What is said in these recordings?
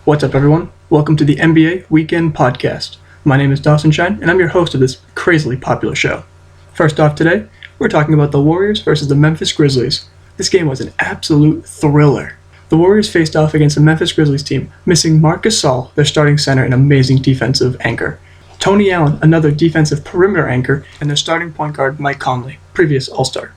What's up, everyone? Welcome to the NBA Weekend Podcast. My name is Dawson Shine, and I'm your host of this crazily popular show. First off today, we're talking about the Warriors versus the Memphis Grizzlies. This game was an absolute thriller. The Warriors faced off against the Memphis Grizzlies team, missing Marc Gasol, their starting center and amazing defensive anchor, Tony Allen, another defensive perimeter anchor, and their starting point guard Mike Conley, previous All-Star.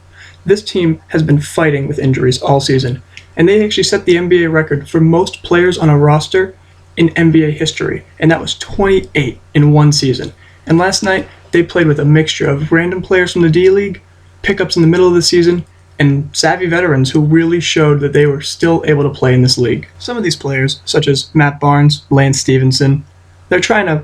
This team has been fighting with injuries all season, and they actually set the NBA record for most players on a roster in NBA history, and that was 28 in one season. And last night, they played with a mixture of random players from the D-League, pickups in the middle of the season, and savvy veterans who really showed that they were still able to play in this league. Some of these players, such as Matt Barnes, Lance Stevenson, they're trying to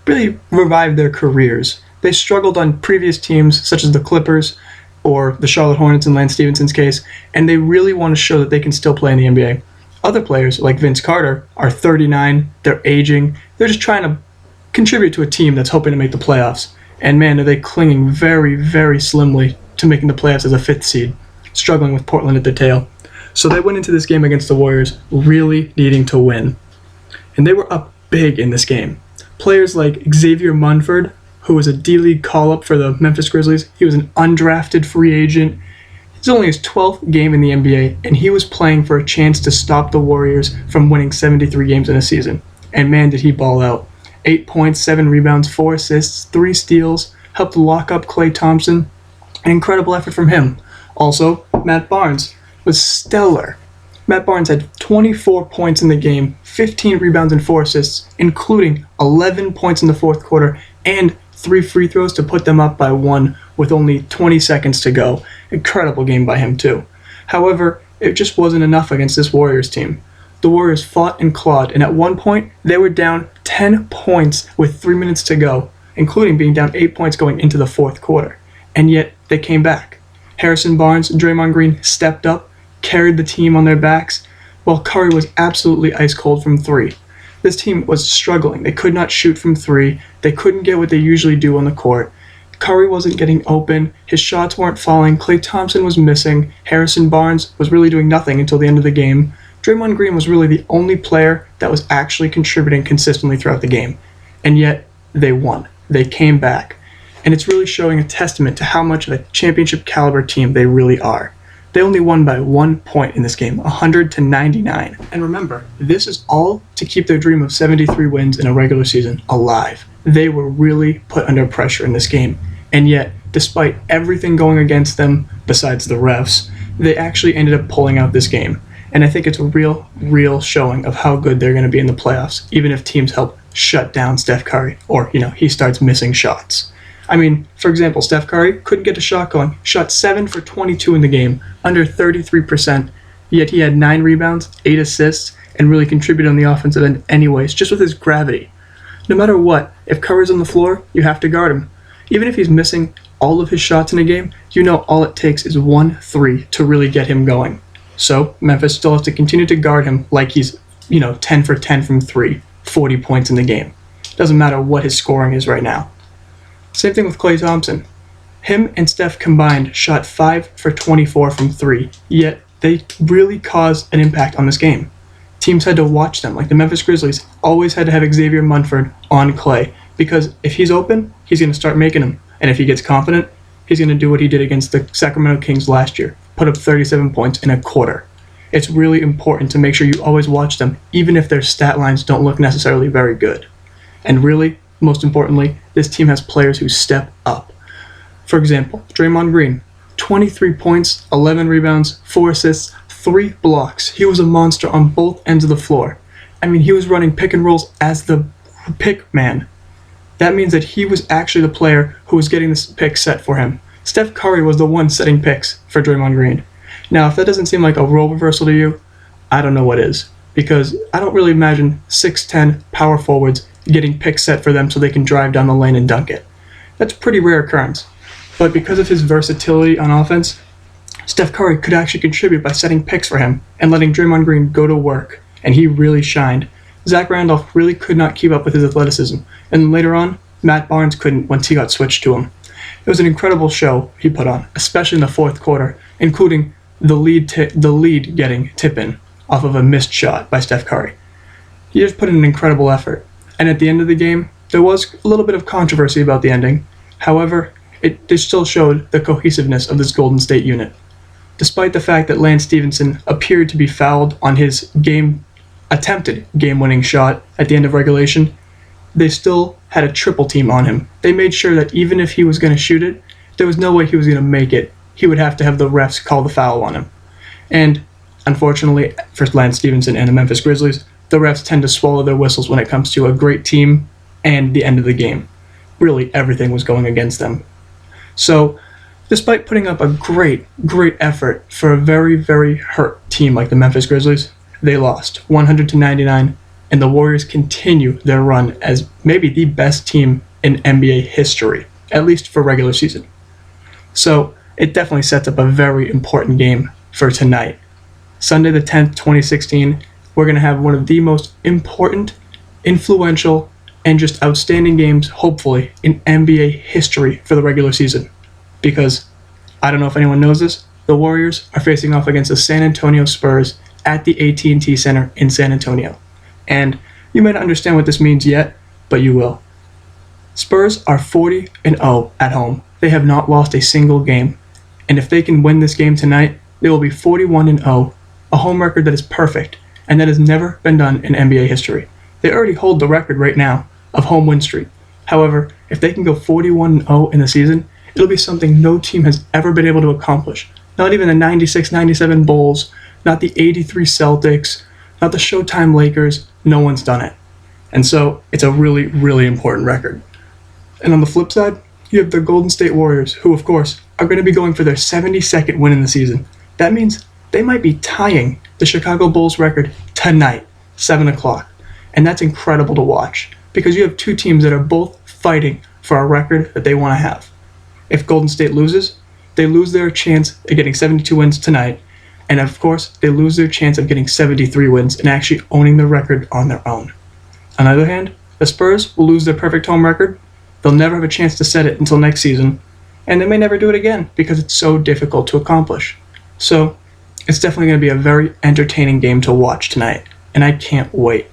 really revive their careers. They struggled on previous teams, such as the Clippers, or the Charlotte Hornets in Lance Stevenson's case, and they really want to show that they can still play in the NBA. Other players, like Vince Carter, are 39, they're aging, they're just trying to contribute to a team that's hoping to make the playoffs. And man, are they clinging very, very slimly to making the playoffs as a fifth seed, struggling with Portland at their tail. So they went into this game against the Warriors really needing to win. And they were up big in this game. Players like Xavier Munford, who was a D-League call-up for the Memphis Grizzlies. He was an undrafted free agent. It's only his 12th game in the NBA, and he was playing for a chance to stop the Warriors from winning 73 games in a season. And man, did he ball out. 8 points, 7 rebounds, 4 assists, 3 steals, helped lock up Klay Thompson. An incredible effort from him. Also, Matt Barnes was stellar. Matt Barnes had 24 points in the game, 15 rebounds and 4 assists, including 11 points in the fourth quarter, and 3 free throws to put them up by 1 with only 20 seconds to go. Incredible game by him too. However, it just wasn't enough against this Warriors team. The Warriors fought and clawed, and at one point, they were down 10 points with 3 minutes to go, including being down 8 points going into the fourth quarter. And yet, they came back. Harrison Barnes and Draymond Green stepped up, carried the team on their backs, while Curry was absolutely ice cold from 3. This team was struggling. They could not shoot from 3. They couldn't get what they usually do on the court. Curry wasn't getting open. His shots weren't falling. Klay Thompson was missing. Harrison Barnes was really doing nothing until the end of the game. Draymond Green was really the only player that was actually contributing consistently throughout the game. And yet, they won. They came back. And it's really showing a testament to how much of a championship caliber team they really are. They only won by 1 point in this game, 100-99. And remember, this is all to keep their dream of 73 wins in a regular season alive. They were really put under pressure in this game. And yet, despite everything going against them, besides the refs, they actually ended up pulling out this game. And I think it's a real showing of how good they're going to be in the playoffs, even if teams help shut down Steph Curry, or, he starts missing shots. I mean, for example, Steph Curry couldn't get a shot going, shot 7 for 22 in the game, under 33%, yet he had 9 rebounds, 8 assists, and really contributed on the offensive end anyways, just with his gravity. No matter what, if Curry's on the floor, you have to guard him. Even if he's missing all of his shots in a game, all it takes is 1 3 to really get him going. So, Memphis still has to continue to guard him like he's, 10 for 10 from 3, 40 points in the game. Doesn't matter what his scoring is right now. Same thing with Klay Thompson. Him and Steph combined shot 5 for 24 from 3, yet they really caused an impact on this game. Teams had to watch them, like the Memphis Grizzlies always had to have Xavier Munford on Klay, because if he's open, he's going to start making them, and if he gets confident, he's going to do what he did against the Sacramento Kings last year, put up 37 points in a quarter. It's really important to make sure you always watch them, even if their stat lines don't look necessarily very good. And really, most importantly, this team has players who step up. For example, Draymond Green, 23 points, 11 rebounds, 4 assists, 3 blocks. He was a monster on both ends of the floor. I mean, he was running pick and rolls as the pick man. That means that he was actually the player who was getting this pick set for him. Steph Curry was the one setting picks for Draymond Green. Now, if that doesn't seem like a role reversal to you, I don't know what is. Because I don't really imagine 6'10" power forwards getting picks set for them so they can drive down the lane and dunk it. That's a pretty rare occurrence. But because of his versatility on offense, Steph Curry could actually contribute by setting picks for him and letting Draymond Green go to work, and he really shined. Zach Randolph really could not keep up with his athleticism, and later on, Matt Barnes couldn't once he got switched to him. It was an incredible show he put on, especially in the fourth quarter, including the lead getting tip-in off of a missed shot by Steph Curry. He just put in an incredible effort. And at the end of the game, there was a little bit of controversy about the ending. However, it still showed the cohesiveness of this Golden State unit. Despite the fact that Lance Stephenson appeared to be fouled on his attempted game-winning shot at the end of regulation, they still had a triple team on him. They made sure that even if he was going to shoot it, there was no way he was going to make it. He would have to have the refs call the foul on him. And unfortunately, for Lance Stephenson and the Memphis Grizzlies, the refs tend to swallow their whistles when it comes to a great team and the end of the game. Really, everything was going against them. So, despite putting up a great effort for a very, very hurt team like the Memphis Grizzlies, they lost 100-99, and the Warriors continue their run as maybe the best team in NBA history, at least for regular season. So, it definitely sets up a very important game for tonight. Sunday the 10th, 2016, we're going to have one of the most important, influential, and just outstanding games, hopefully, in NBA history for the regular season. Because, I don't know if anyone knows this, the Warriors are facing off against the San Antonio Spurs at the AT&T Center in San Antonio. And you may not understand what this means yet, but you will. Spurs are 40-0 at home. They have not lost a single game. And if they can win this game tonight, they will be 41-0, a home record that is perfect, and that has never been done in NBA history. They already hold the record right now of home win streak. However, if they can go 41-0 in the season, it'll be something no team has ever been able to accomplish. Not even the 96-97 Bulls, not the 83 Celtics, not the Showtime Lakers. No one's done it. And so, it's a really, really important record. And on the flip side, you have the Golden State Warriors, who, of course, are going to be going for their 72nd win in the season. That means they might be tying the Chicago Bulls record tonight, 7 o'clock. And that's incredible to watch, because you have two teams that are both fighting for a record that they want to have. If Golden State loses, they lose their chance at getting 72 wins tonight, and of course, they lose their chance of getting 73 wins and actually owning the record on their own. On the other hand, the Spurs will lose their perfect home record. They'll never have a chance to set it until next season, and they may never do it again because it's so difficult to accomplish. So, it's definitely going to be a very entertaining game to watch tonight, and I can't wait.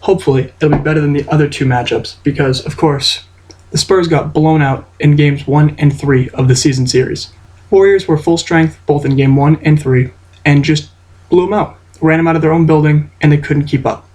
Hopefully, it'll be better than the other two matchups because, of course, the Spurs got blown out in games 1 and 3 of the season series. Warriors were full strength both in game 1 and 3 and just blew them out, ran them out of their own building, and they couldn't keep up.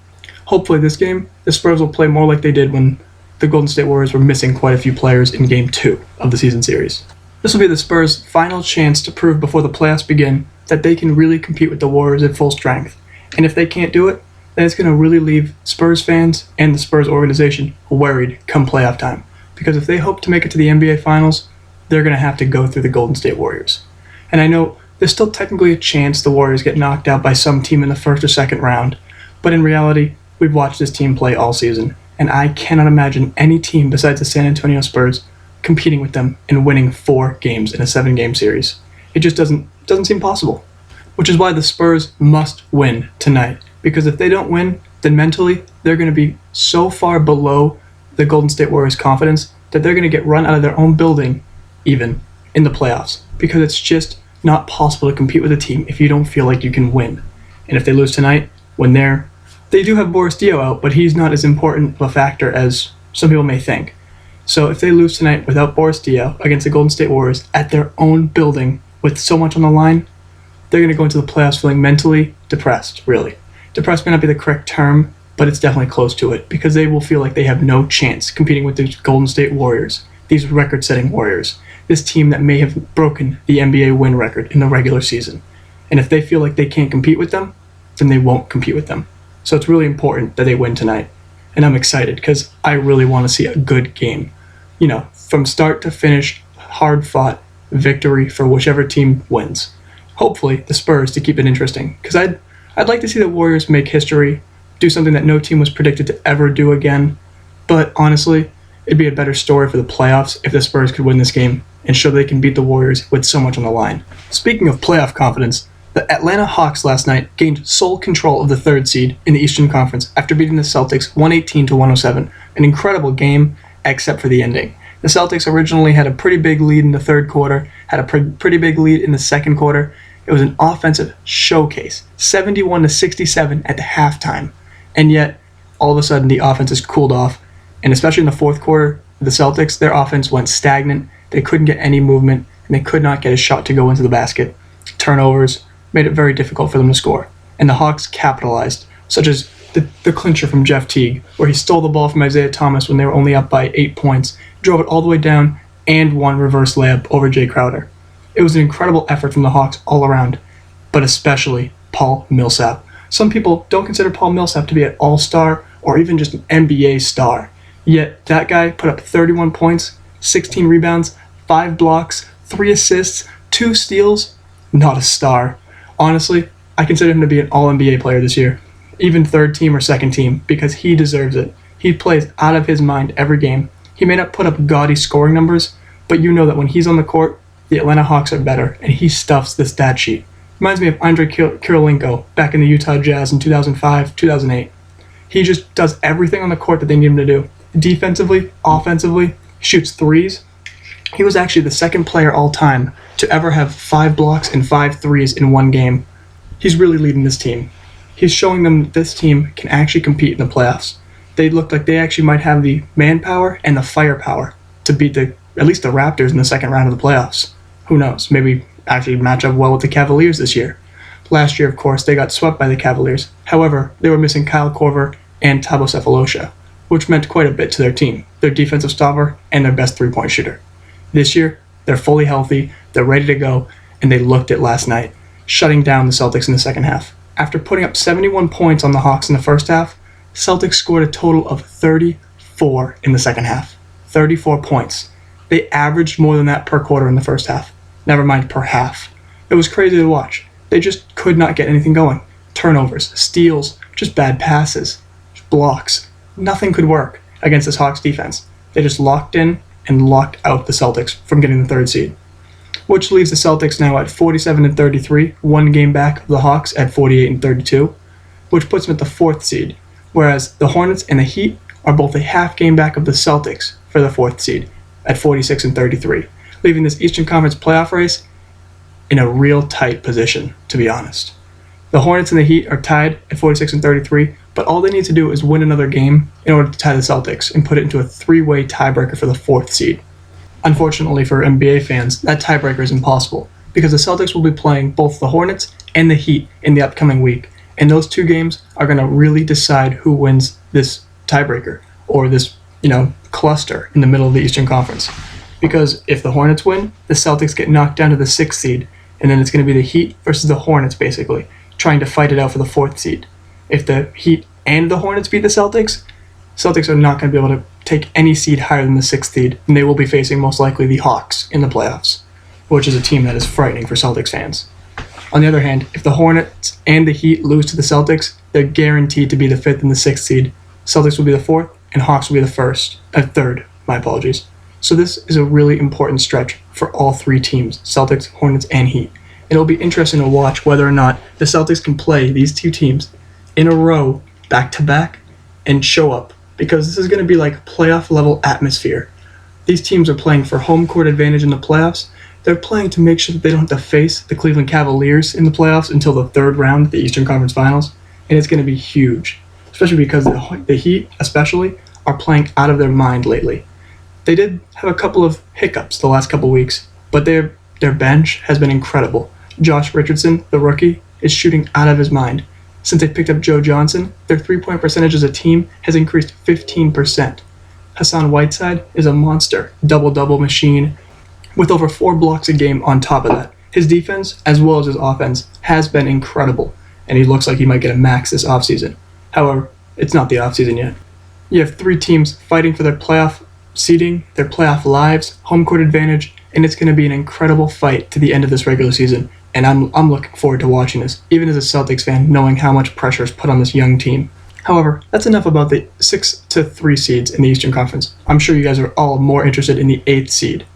Hopefully this game, the Spurs will play more like they did when the Golden State Warriors were missing quite a few players in game 2 of the season series. This will be the Spurs' final chance to prove before the playoffs begin that they can really compete with the Warriors at full strength. And if they can't do it, then it's going to really leave Spurs fans and the Spurs organization worried come playoff time. Because if they hope to make it to the NBA Finals, they're going to have to go through the Golden State Warriors. And I know there's still technically a chance the Warriors get knocked out by some team in the first or second round, but in reality, we've watched this team play all season, and I cannot imagine any team besides the San Antonio Spurs competing with them and winning 4 games in a 7-game series. It just doesn't seem possible. Which is why the Spurs must win tonight, because if they don't win, then mentally they're going to be so far below the Golden State Warriors' confidence that they're going to get run out of their own building even in the playoffs, because it's just not possible to compete with a team if you don't feel like you can win. And if they lose tonight, they do have Boris Dio out, but he's not as important of a factor as some people may think. So if they lose tonight without Boris Dio against the Golden State Warriors at their own building with so much on the line, they're going to go into the playoffs feeling mentally depressed, really. Depressed may not be the correct term, but it's definitely close to it, because they will feel like they have no chance competing with the Golden State Warriors, these record-setting Warriors, this team that may have broken the NBA win record in the regular season. And if they feel like they can't compete with them, then they won't compete with them. So it's really important that they win tonight. And I'm excited because I really want to see a good game. You know, from start to finish, hard-fought victory for whichever team wins. Hopefully, the Spurs to keep it interesting. Because I'd like to see the Warriors make history, do something that no team was predicted to ever do again. But honestly, it'd be a better story for the playoffs if the Spurs could win this game and show they can beat the Warriors with so much on the line. Speaking of playoff confidence, the Atlanta Hawks last night gained sole control of the 3rd seed in the Eastern Conference after beating the Celtics 118-107. An incredible game, except for the ending. The Celtics originally had a pretty big lead in the 3rd quarter, had a pretty big lead in the 2nd quarter. It was an offensive showcase, 71-67 at the halftime. And yet, all of a sudden the offense has cooled off, and especially in the fourth quarter, the Celtics, their offense went stagnant. They couldn't get any movement, and they could not get a shot to go into the basket. Turnovers made it very difficult for them to score, and the Hawks capitalized, such as the clincher from Jeff Teague, where he stole the ball from Isaiah Thomas when they were only up by 8 points, drove it all the way down, and one reverse layup over Jay Crowder. It was an incredible effort from the Hawks all around, but especially Paul Millsap. Some people don't consider Paul Millsap to be an all-star or even just an NBA star. Yet that guy put up 31 points, 16 rebounds, 5 blocks, 3 assists, 2 steals. Not a star. Honestly, I consider him to be an all-NBA player this year. Even third team or second team, because he deserves it. He plays out of his mind every game. He may not put up gaudy scoring numbers, but you know that when he's on the court, the Atlanta Hawks are better, and he stuffs the stat sheet. Reminds me of Andre Kirilenko back in the Utah Jazz in 2005, 2008. He just does everything on the court that they need him to do. Defensively, offensively, shoots threes. He was actually the second player all time to ever have 5 blocks and 5 threes in one game. He's really leading this team. He's showing them that this team can actually compete in the playoffs. They look like they actually might have the manpower and the firepower to beat at least the Raptors in the second round of the playoffs. Who knows? Maybe actually match up well with the Cavaliers this year. Last year, of course, they got swept by the Cavaliers. However, they were missing Kyle Korver and Thabo Sefolosha, which meant quite a bit to their team, their defensive stopper and their best three-point shooter. This year, they're fully healthy, they're ready to go, and they looked it last night, shutting down the Celtics in the second half. After putting up 71 points on the Hawks in the first half, Celtics scored a total of 34 in the second half. 34 points. They averaged more than that per quarter in the first half. Never mind per half. It was crazy to watch. They just could not get anything going. Turnovers, steals, just bad passes, blocks. Nothing could work against this Hawks defense. They just locked in and locked out the Celtics from getting the third seed, which leaves the Celtics now at 47-33, one game back of the Hawks at 48-32, which puts them at the fourth seed, whereas the Hornets and the Heat are both a half game back of the Celtics for the fourth seed at 46-33, leaving this Eastern Conference playoff race in a real tight position, to be honest. The Hornets and the Heat are tied at 46-33, but all they need to do is win another game in order to tie the Celtics and put it into a 3-way tiebreaker for the fourth seed. Unfortunately for NBA fans, that tiebreaker is impossible because the Celtics will be playing both the Hornets and the Heat in the upcoming week, and those two games are going to really decide who wins this tiebreaker or this, cluster in the middle of the Eastern Conference. Because if the Hornets win, the Celtics get knocked down to the 6th seed, and then it's going to be the Heat versus the Hornets, basically, trying to fight it out for the 4th seed. If the Heat and the Hornets beat the Celtics are not going to be able to take any seed higher than the 6th seed, and they will be facing most likely the Hawks in the playoffs, which is a team that is frightening for Celtics fans. On the other hand, if the Hornets and the Heat lose to the Celtics, they're guaranteed to be the 5th and the 6th seed. Celtics will be the 4th, and Hawks will be the 3rd, my apologies. So this is a really important stretch for all three teams, Celtics, Hornets, and Heat. And it'll be interesting to watch whether or not the Celtics can play these two teams in a row, back-to-back, and show up. Because this is going to be like playoff-level atmosphere. These teams are playing for home court advantage in the playoffs. They're playing to make sure that they don't have to face the Cleveland Cavaliers in the playoffs until the 3rd round of the Eastern Conference Finals. And it's going to be huge, especially because the Heat, especially, are playing out of their mind lately. They did have a couple of hiccups the last couple weeks, but their bench has been incredible. Josh Richardson, the rookie, is shooting out of his mind. Since they picked up Joe Johnson, their three-point percentage as a team has increased 15%. Hassan Whiteside is a monster, double-double machine, with over 4 blocks a game on top of that. His defense, as well as his offense, has been incredible, and he looks like he might get a max this offseason. However, it's not the offseason yet. You have 3 teams fighting for their playoff seeding, their playoff lives, home court advantage, and it's going to be an incredible fight to the end of this regular season. And I'm looking forward to watching this, even as a Celtics fan, knowing how much pressure is put on this young team. However, that's enough about the 6-3 seeds in the Eastern Conference. I'm sure you guys are all more interested in the 8th seed.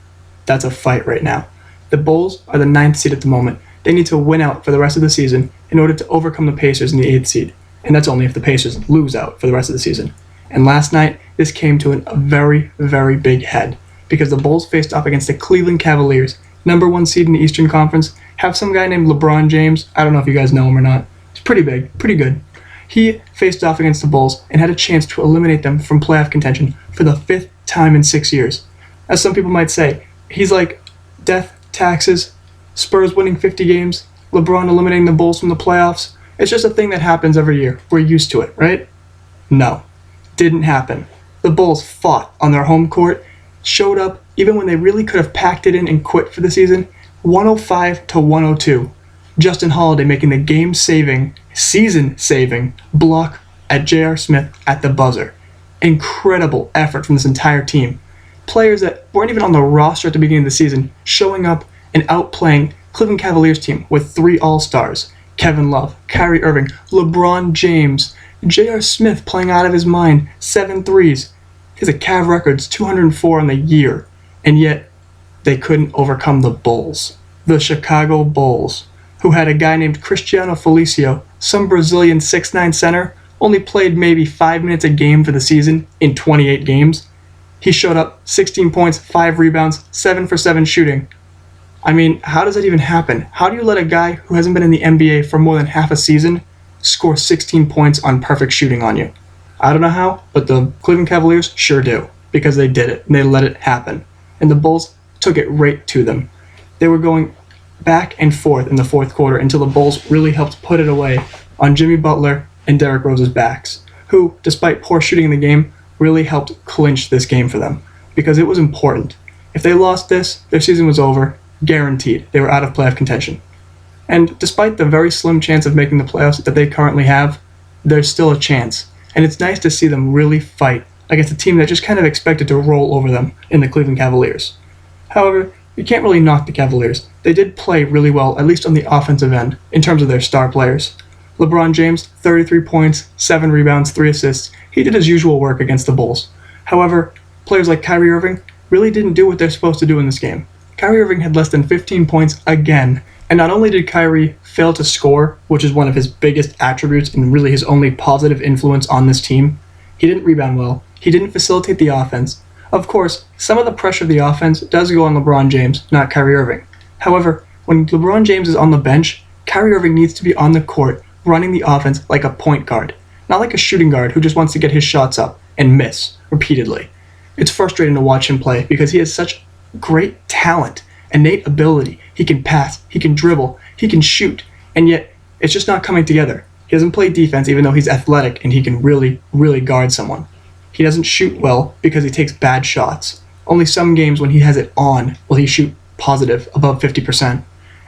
That's a fight right now. The Bulls are the 9th seed at the moment. They need to win out for the rest of the season in order to overcome the Pacers in the 8th seed. And that's only if the Pacers lose out for the rest of the season. And last night, this came to a very, very big head because the Bulls faced off against the Cleveland Cavaliers, number 1 seed in the Eastern Conference, have some guy named LeBron James. I don't know if you guys know him or not. He's pretty big, pretty good. He faced off against the Bulls and had a chance to eliminate them from playoff contention for the 5th time in 6 years. As some people might say, he's like death, taxes, Spurs winning 50 games, LeBron eliminating the Bulls from the playoffs. It's just a thing that happens every year. We're used to it, right? No, didn't happen. The Bulls fought on their home court, showed up even when they really could have packed it in and quit for the season, 105-102. Justin Holiday making the game-saving, season-saving block at J.R. Smith at the buzzer. Incredible effort from this entire team. Players that weren't even on the roster at the beginning of the season showing up and outplaying Cleveland Cavaliers team with 3 All-Stars. Kevin Love, Kyrie Irving, LeBron James, J.R. Smith playing out of his mind, 7 threes. He has a Cav records 204 on the year, and yet they couldn't overcome the Bulls. The Chicago Bulls, who had a guy named Cristiano Felicio, some Brazilian 6'9" center, only played maybe 5 minutes a game for the season in 28 games. He showed up 16 points, 5 rebounds, 7 for 7 shooting. I mean, how does that even happen? How do you let a guy who hasn't been in the NBA for more than half a season score 16 points on perfect shooting on you? I don't know how, but the Cleveland Cavaliers sure do, because they did it, and they let it happen. And the Bulls took it right to them. They were going back and forth in the fourth quarter until the Bulls really helped put it away on Jimmy Butler and Derrick Rose's backs, who, despite poor shooting in the game, really helped clinch this game for them, because it was important. If they lost this, their season was over, guaranteed. They were out of playoff contention. And despite the very slim chance of making the playoffs that they currently have, there's still a chance. And it's nice to see them really fight against a team that just kind of expected to roll over them in the Cleveland Cavaliers. However, you can't really knock the Cavaliers. They did play really well, at least on the offensive end, in terms of their star players. LeBron James, 33 points, 7 rebounds, 3 assists. He did his usual work against the Bulls. However, players like Kyrie Irving really didn't do what they're supposed to do in this game. Kyrie Irving had less than 15 points again. And not only did Kyrie fail to score, which is one of his biggest attributes and really his only positive influence on this team, he didn't rebound well. He didn't facilitate the offense. Of course, some of the pressure of the offense does go on LeBron James, not Kyrie Irving. However, when LeBron James is on the bench, Kyrie Irving needs to be on the court running the offense like a point guard, not like a shooting guard who just wants to get his shots up and miss repeatedly. It's frustrating to watch him play because he has such great talent, innate ability. He can pass, he can dribble, he can shoot, and yet it's just not coming together. He doesn't play defense even though he's athletic and he can really, really guard someone. He doesn't shoot well because he takes bad shots. Only some games when he has it on will he shoot positive, above 50%.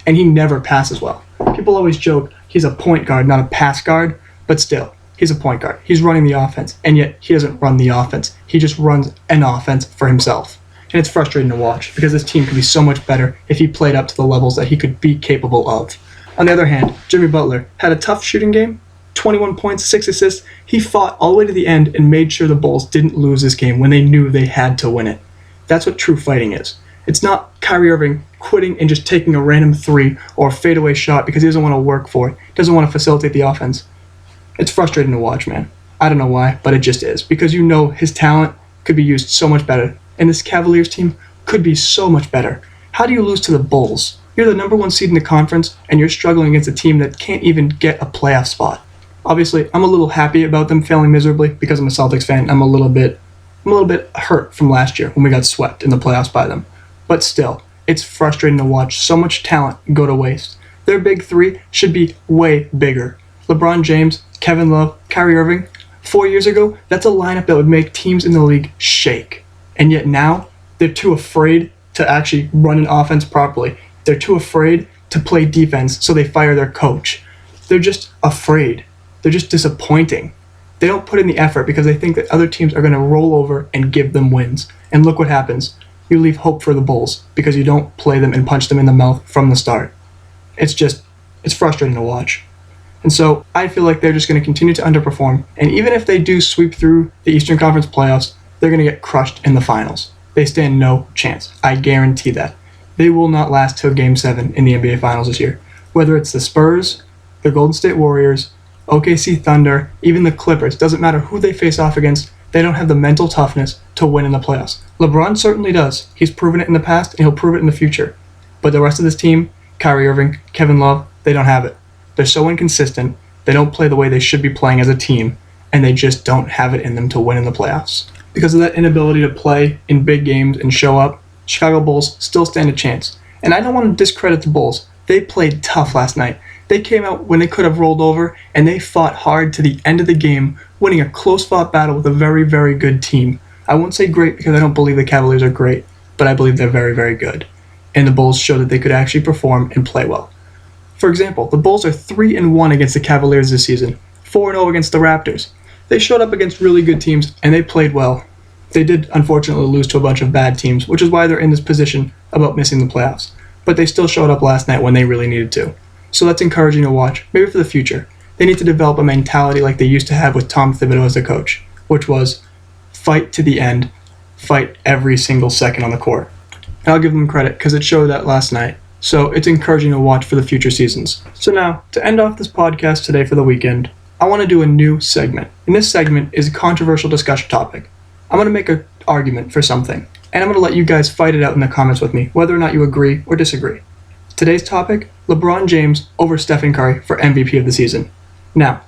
And he never passes well. People always joke he's a point guard, not a pass guard, but still, he's a point guard. He's running the offense, and yet he doesn't run the offense. He just runs an offense for himself. And it's frustrating to watch because this team could be so much better if he played up to the levels that he could be capable of. On the other hand, Jimmy Butler had a tough shooting game, 21 points, 6 assists. He fought all the way to the end and made sure the Bulls didn't lose this game when they knew they had to win it. That's what true fighting is. It's not Kyrie Irving quitting and just taking a random 3 or a fadeaway shot because he doesn't want to work for it, doesn't want to facilitate the offense. It's frustrating to watch, man. I don't know why, but it just is, because you know his talent could be used so much better, and this Cavaliers team could be so much better. How do you lose to the Bulls? You're the number 1 seed in the conference, and you're struggling against a team that can't even get a playoff spot. Obviously, I'm a little happy about them failing miserably because I'm a Celtics fan. I'm a little bit hurt from last year when we got swept in the playoffs by them. But still, it's frustrating to watch so much talent go to waste. Their big 3 should be way bigger. LeBron James, Kevin Love, Kyrie Irving. 4 years ago, that's a lineup that would make teams in the league shake. And yet now, they're too afraid to actually run an offense properly. They're too afraid to play defense, so they fire their coach. They're just afraid. They're just disappointing. They don't put in the effort because they think that other teams are going to roll over and give them wins. And look what happens. You leave hope for the Bulls because you don't play them and punch them in the mouth from the start. It's frustrating to watch. And so I feel like they're just going to continue to underperform. And even if they do sweep through the Eastern Conference playoffs, they're going to get crushed in the finals. They stand no chance. I guarantee that. They will not last till Game 7 in the NBA Finals this year. Whether it's the Spurs, the Golden State Warriors, OKC Thunder, even the Clippers, doesn't matter who they face off against, they don't have the mental toughness to win in the playoffs. LeBron certainly does. He's proven it in the past, and he'll prove it in the future. But the rest of this team, Kyrie Irving, Kevin Love, they don't have it. They're so inconsistent. They don't play the way they should be playing as a team. and they just don't have it in them to win in the playoffs. Because of that inability to play in big games and show up, Chicago Bulls still stand a chance. And I don't want to discredit the Bulls. They played tough last night. They came out when they could have rolled over, and they fought hard to the end of the game, winning a close-fought battle with a very, very good team. I won't say great because I don't believe the Cavaliers are great, but I believe they're very, very good. And the Bulls showed that they could actually perform and play well. For example, the Bulls are 3-1 against the Cavaliers this season, 4-0 against the Raptors. They showed up against really good teams, and they played well. They did, unfortunately, lose to a bunch of bad teams, which is why they're in this position about missing the playoffs. But they still showed up last night when they really needed to. So that's encouraging to watch, maybe for the future. They need to develop a mentality like they used to have with Tom Thibodeau as a coach, which was fight to the end, fight every single second on the court. And I'll give them credit because it showed that last night. So it's encouraging to watch for the future seasons. So now, to end off this podcast today for the weekend, I want to do a new segment. And this segment is a controversial discussion topic. I'm going to make an argument for something, and I'm going to let you guys fight it out in the comments with me, whether or not you agree or disagree. Today's topic, LeBron James over Stephen Curry for MVP of the season. Now,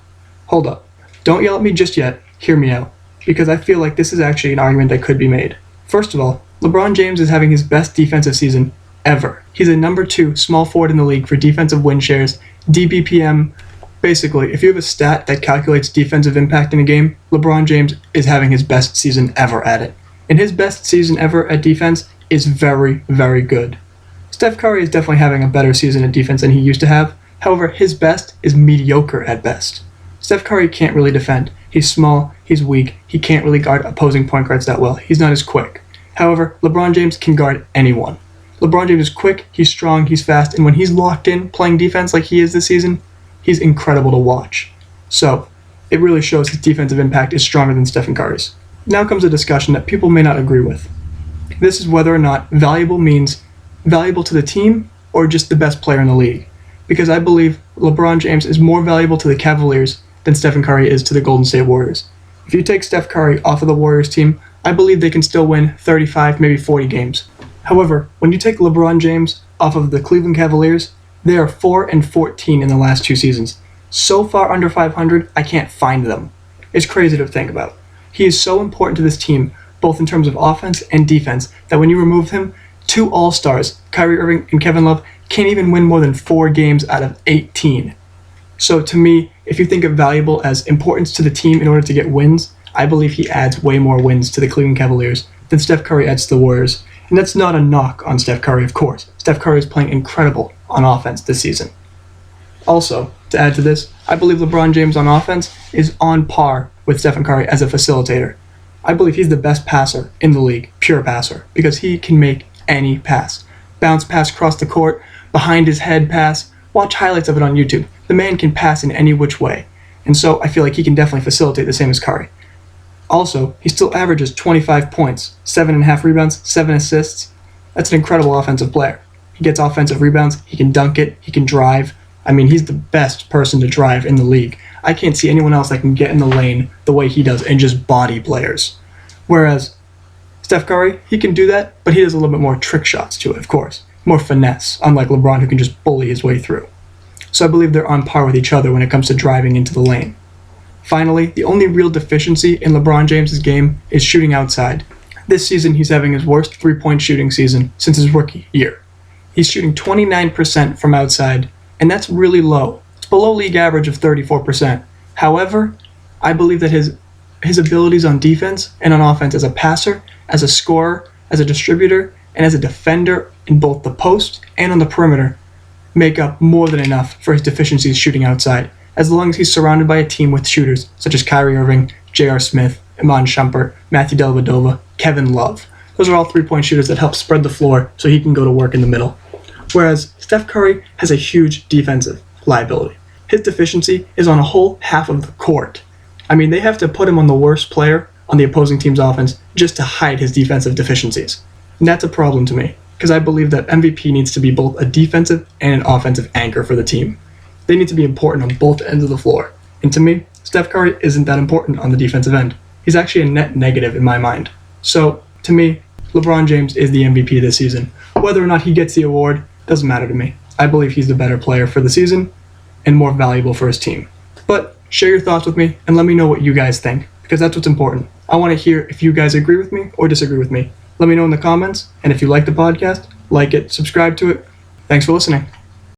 hold up. Don't yell at me just yet. Hear me out, because I feel like this is actually an argument that could be made. First of all, LeBron James is having his best defensive season ever. He's a number 2 small forward in the league for defensive win shares, DBPM. Basically, if you have a stat that calculates defensive impact in a game, LeBron James is having his best season ever at it. And his best season ever at defense is very, very good. Steph Curry is definitely having a better season at defense than he used to have. However, his best is mediocre at best. Steph Curry can't really defend. He's small, he's weak, he can't really guard opposing point guards that well. He's not as quick. However, LeBron James can guard anyone. LeBron James is quick, he's strong, he's fast, and when he's locked in playing defense like he is this season, he's incredible to watch. So, it really shows his defensive impact is stronger than Stephen Curry's. Now comes a discussion that people may not agree with. This is whether or not valuable means valuable to the team or just the best player in the league. Because I believe LeBron James is more valuable to the Cavaliers than Stephen Curry is to the Golden State Warriors. If you take Steph Curry off of the Warriors team, I believe they can still win 35, maybe 40 games. However, when you take LeBron James off of the Cleveland Cavaliers, they are 4-14 in the last 2 seasons. So far under 500, I can't find them. It's crazy to think about. He is so important to this team, both in terms of offense and defense, that when you remove him, 2 All-Stars, Kyrie Irving and Kevin Love, can't even win more than 4 games out of 18. So to me, if you think of valuable as importance to the team in order to get wins, I believe he adds way more wins to the Cleveland Cavaliers than Steph Curry adds to the Warriors. And that's not a knock on Steph Curry, of course. Steph Curry is playing incredible on offense this season. Also, to add to this, I believe LeBron James on offense is on par with Stephen Curry as a facilitator. I believe he's the best passer in the league, pure passer, because he can make any pass. Bounce pass across the court, behind his head pass, watch highlights of it on YouTube. The man can pass in any which way. And so I feel like he can definitely facilitate the same as Curry. Also, he still averages 25 points, 7.5 rebounds, 7 assists. That's an incredible offensive player. He gets offensive rebounds, he can dunk it, he can drive. I mean, he's the best person to drive in the league. I can't see anyone else that can get in the lane the way he does and just body players. Whereas Steph Curry, he can do that, but he does a little bit more trick shots to it, of course. More finesse, unlike LeBron who can just bully his way through. So I believe they're on par with each other when it comes to driving into the lane. Finally, the only real deficiency in LeBron James' game is shooting outside. This season, he's having his worst three-point shooting season since his rookie year. He's shooting 29% from outside, and that's really low. It's below league average of 34%. However, I believe that his abilities on defense and on offense as a passer, as a scorer, as a distributor, and as a defender in both the post and on the perimeter make up more than enough for his deficiencies shooting outside, as long as he's surrounded by a team with shooters such as Kyrie Irving, J.R. Smith, Iman Shumpert, Matthew Dellavedova, Kevin Love. Those are all three-point shooters that help spread the floor so he can go to work in the middle. Whereas Steph Curry has a huge defensive liability. His deficiency is on a whole half of the court. I mean, they have to put him on the worst player on the opposing team's offense just to hide his defensive deficiencies. And that's a problem to me, because I believe that MVP needs to be both a defensive and an offensive anchor for the team. They need to be important on both ends of the floor. And to me, Steph Curry isn't that important on the defensive end. He's actually a net negative in my mind. So, to me, LeBron James is the MVP this season. Whether or not he gets the award doesn't matter to me. I believe he's the better player for the season and more valuable for his team. But share your thoughts with me, and let me know what you guys think, because that's what's important. I want to hear if you guys agree with me or disagree with me. Let me know in the comments, and if you like the podcast, like it, subscribe to it. Thanks for listening.